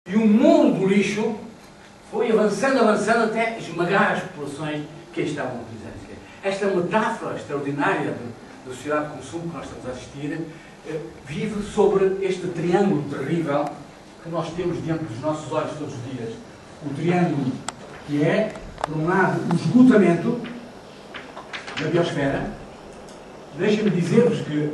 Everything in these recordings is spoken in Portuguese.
E o mundo do lixo foi avançando até esmagar as populações que aí estavam presentes. Esta metáfora extraordinária da sociedade de consumo que nós estamos a assistir vive sobre este triângulo terrível que nós temos diante dos nossos olhos todos os dias. O triângulo que é, por um lado, o esgotamento da biosfera. Deixem-me dizer-vos que,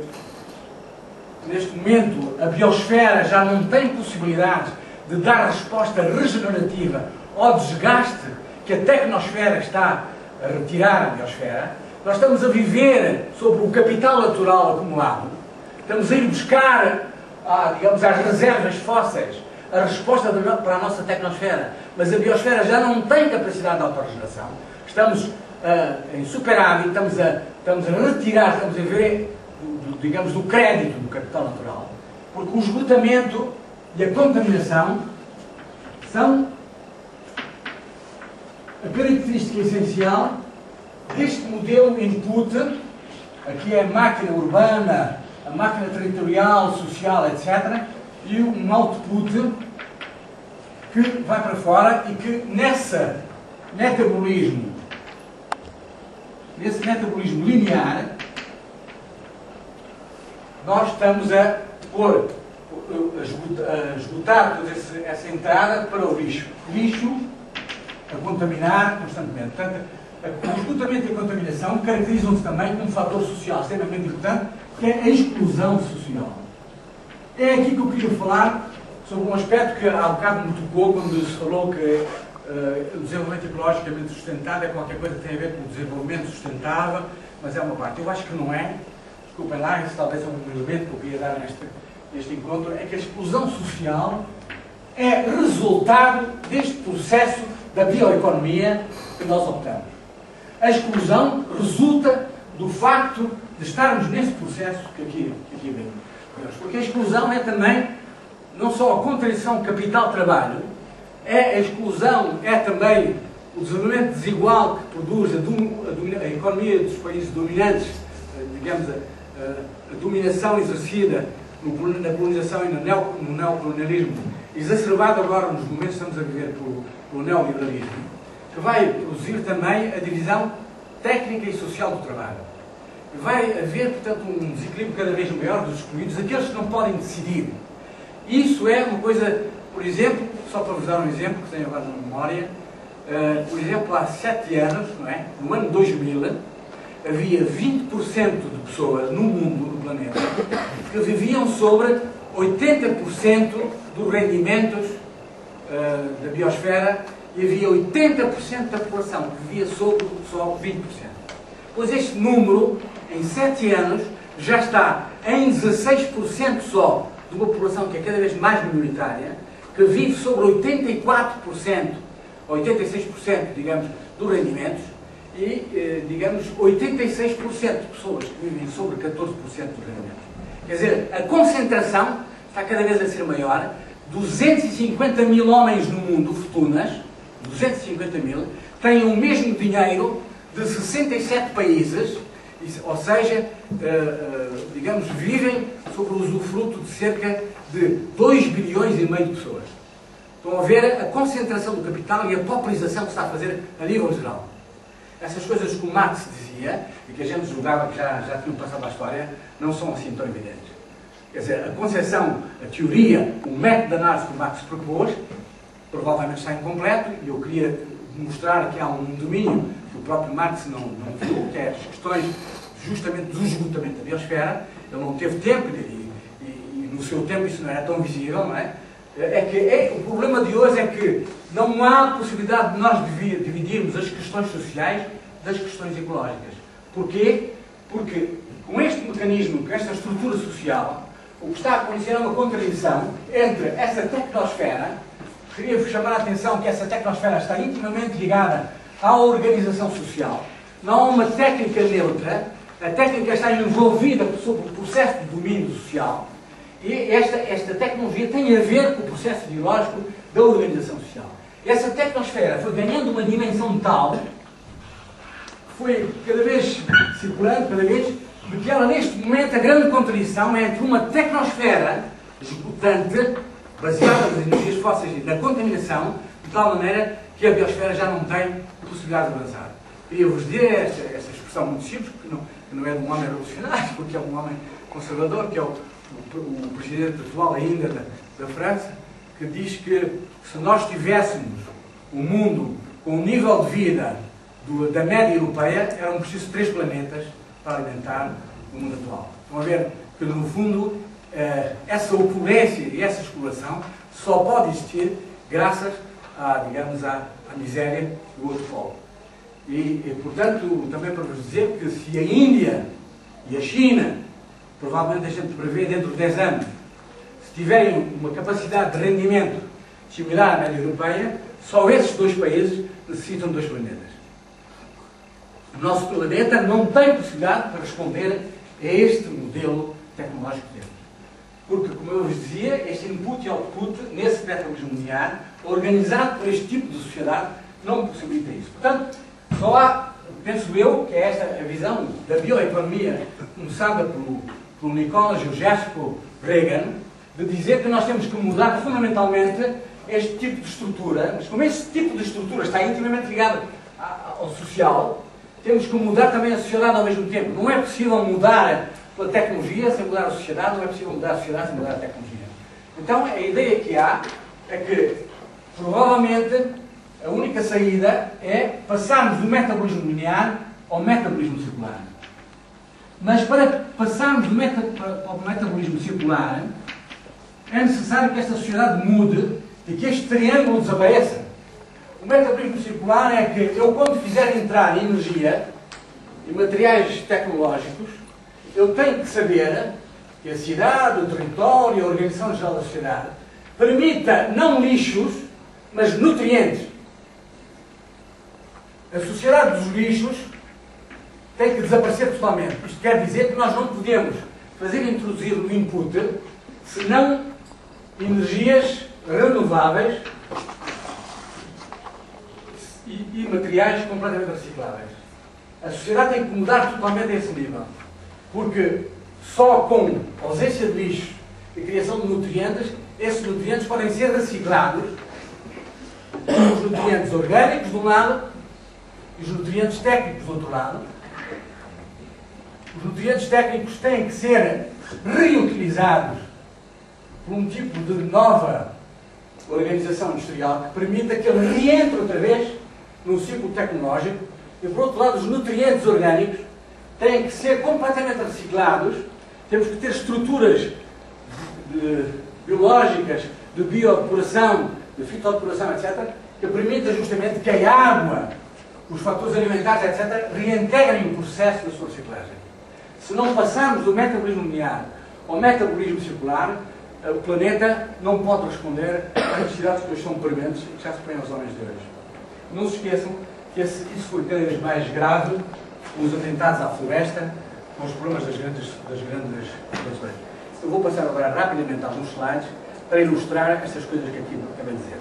neste momento, a biosfera já não tem possibilidade de dar resposta regenerativa ao desgaste que a tecnosfera está a retirar à biosfera. Nós estamos a viver sobre o capital natural acumulado. Estamos a ir buscar, digamos, às reservas fósseis a resposta para a nossa tecnosfera. Mas a biosfera já não tem capacidade de autorregeneração. Estamos em superávit, estamos a retirar, estamos a ver, digamos, do crédito do capital natural. Porque o esgotamento e a contaminação são a característica essencial deste modelo input. Aqui é a máquina urbana, a máquina territorial, social, etc. E um output que vai para fora e que nesse metabolismo linear nós estamos a esgotar toda essa entrada para o lixo. Lixo a contaminar constantemente. Portanto, o esgotamento e a contaminação caracterizam-se também como um fator social extremamente importante, que é a exclusão social. É aqui que eu queria falar sobre um aspecto que há bocado me tocou quando se falou que o desenvolvimento ecologicamente sustentado é qualquer coisa que tem a ver com o desenvolvimento sustentável, mas é uma parte. Eu acho que não é. Desculpem lá, esse talvez é um elemento que eu queria dar neste encontro, é que a exclusão social é resultado deste processo da bioeconomia que nós optamos. A exclusão resulta do facto de estarmos nesse processo que aqui vemos. Porque a exclusão é também, não só a contradição capital-trabalho, a exclusão é também o desenvolvimento desigual que produz a economia dos países dominantes, digamos, a dominação exercida na colonização e no neocolonialismo, exacerbado agora nos momentos que estamos a viver pelo neoliberalismo, que vai produzir também a divisão técnica e social do trabalho. Vai haver, portanto, um desequilíbrio cada vez maior dos excluídos, aqueles que não podem decidir. Isso é uma coisa, por exemplo, só para vos dar um exemplo, que tenho agora na memória, por exemplo, há 7 anos, não é? No ano 2000, havia 20% de pessoas no mundo, no planeta, que viviam sobre 80% dos rendimentos da biosfera e havia 80% da população que vivia sobre só 20%. Pois este número, em 7 anos, já está em 16% só de uma população que é cada vez mais minoritária, que vive sobre 84%, 86%, digamos, dos rendimentos, e, digamos, 86% de pessoas que vivem sobre 14% dos rendimentos. Quer dizer, a concentração está cada vez a ser maior. 250 mil homens no mundo, fortunas, 250 mil, têm o mesmo dinheiro de 67 países, ou seja, digamos, vivem sobre o usufruto de cerca de 2 bilhões e meio de pessoas. Estão a ver a concentração do capital e a pauperização que se está a fazer a nível geral. Essas coisas que o Marx dizia, e que a gente julgava que já tinham passado à história, não são assim tão evidentes. Quer dizer, a concepção, a teoria, o método de análise que o Marx propôs, provavelmente está incompleto, e eu queria mostrar que há um domínio que o próprio Marx não viu, que é as questões justamente do esgotamento da biosfera. Ele não teve tempo, e no seu tempo isso não era tão visível, não é? O problema de hoje é que não há possibilidade de nós dividirmos as questões sociais das questões ecológicas. Porquê? Porque com este mecanismo, com esta estrutura social, o que está a acontecer é uma contradição entre essa tecnosfera. Queria-vos chamar a atenção que essa tecnosfera está intimamente ligada à organização social. Não há uma técnica neutra. A técnica está envolvida sob o processo de domínio social. E esta tecnologia tem a ver com o processo ideológico da organização social. Essa tecnosfera foi ganhando uma dimensão tal, que foi cada vez circulando, cada vez, de que ela, neste momento, a grande contradição é entre uma tecnosfera esgotante baseada nas energias fósseis e na contaminação, de tal maneira que a biosfera já não tem possibilidade de avançar. E eu vos direi esta expressão muito simples, que não é de um homem revolucionário, porque é um homem conservador, que é o presidente atual ainda da França, que diz que se nós tivéssemos um mundo com o nível de vida da média europeia, eram precisos 3 planetas para alimentar o mundo atual. Estão a ver que, no fundo, essa opulência e essa exploração só pode existir graças digamos, à miséria do outro polo. E, portanto, também para vos dizer que se a Índia e a China, provavelmente a gente prevê dentro de 10 anos, se tiverem uma capacidade de rendimento similar à média europeia, só esses 2 países necessitam de 2 planetas. O nosso planeta não tem possibilidade para responder a este modelo tecnológico que temos. Porque, como eu vos dizia, este input e output, nesse metabolismo linear, organizado por este tipo de sociedade, não possibilita isso. Portanto, só há, penso eu, que é esta a visão da bioeconomia, começada pelo Nicola Georgescu Reagan, de dizer que nós temos que mudar fundamentalmente este tipo de estrutura, mas como este tipo de estrutura está intimamente ligado ao social, temos que mudar também a sociedade ao mesmo tempo. Não é possível mudar a tecnologia sem mudar a sociedade, não é possível mudar a sociedade sem mudar a tecnologia. Então, a ideia que há é que, provavelmente, a única saída é passarmos do metabolismo linear ao metabolismo circular. Mas para passarmos para o metabolismo circular, é necessário que esta sociedade mude e que este triângulo desapareça. O metabolismo circular é que eu, quando fizer entrar energia e materiais tecnológicos, eu tenho que saber que a cidade, o território, a organização geral da sociedade permita não lixos, mas nutrientes. A sociedade dos lixos tem que desaparecer totalmente. Isto quer dizer que nós não podemos fazer introduzir no input senão energias renováveis e materiais completamente recicláveis. A sociedade tem que mudar totalmente a esse nível. Porque só com ausência de lixo e criação de nutrientes, esses nutrientes podem ser reciclados. Os nutrientes orgânicos de um lado e os nutrientes técnicos do outro lado. Os nutrientes técnicos têm que ser reutilizados por um tipo de nova organização industrial que permita que ele reentre outra vez num ciclo tecnológico. E, por outro lado, os nutrientes orgânicos têm que ser completamente reciclados. Temos que ter estruturas biológicas, de biodepuração, de fitodepuração, etc., que permita justamente que a água, os fatores alimentares, etc., reintegrem o processo da sua reciclagem. Se não passarmos do metabolismo linear ao metabolismo circular, o planeta não pode responder às necessidades que hoje são prementes e que já se põem aos homens de hoje. Não se esqueçam que isso foi cada vez mais grave com os atentados à floresta, com os problemas das grandes populações. Eu vou passar agora rapidamente alguns slides para ilustrar estas coisas que aqui acabei de dizer.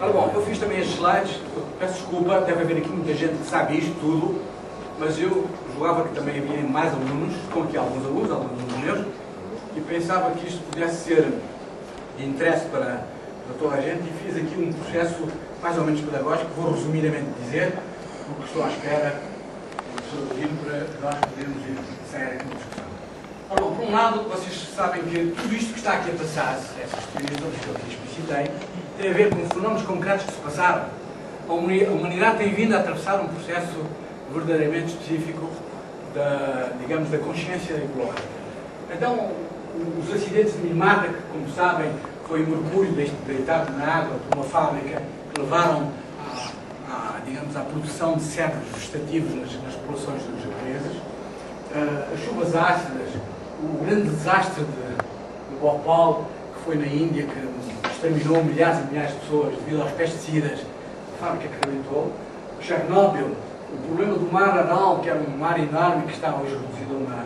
Ora bom, eu fiz também estes slides, peço desculpa, deve haver aqui muita gente que sabe isto tudo, mas eu julgava que também havia mais alunos, estão aqui alguns alunos meus, e pensava que isto pudesse ser de interesse para toda a gente e fiz aqui um processo mais ou menos pedagógico, vou resumidamente dizer, porque estou à espera de vir para nós podermos ir sair aqui na discussão. Ora bom, por um lado, vocês sabem que tudo isto que está aqui a passar-se, essas teorias todas que eu aqui explicitei, tem a ver com fenómenos concretos que se passaram. A humanidade tem vindo a atravessar um processo verdadeiramente específico digamos, da consciência ecológica. Então, os acidentes de Minamata, que, como sabem, foi o mercúrio deitado na água por uma fábrica que levaram digamos, à produção de cérebros vegetativos nas populações dos japoneses, as chuvas ácidas, o grande desastre de Bhopal, que foi na Índia, que exterminou milhares e milhares de pessoas devido aos pesticidas, a fábrica que arrebentou, Chernobyl, o problema do mar Aral, que era um mar enorme que está hoje reduzido ao mar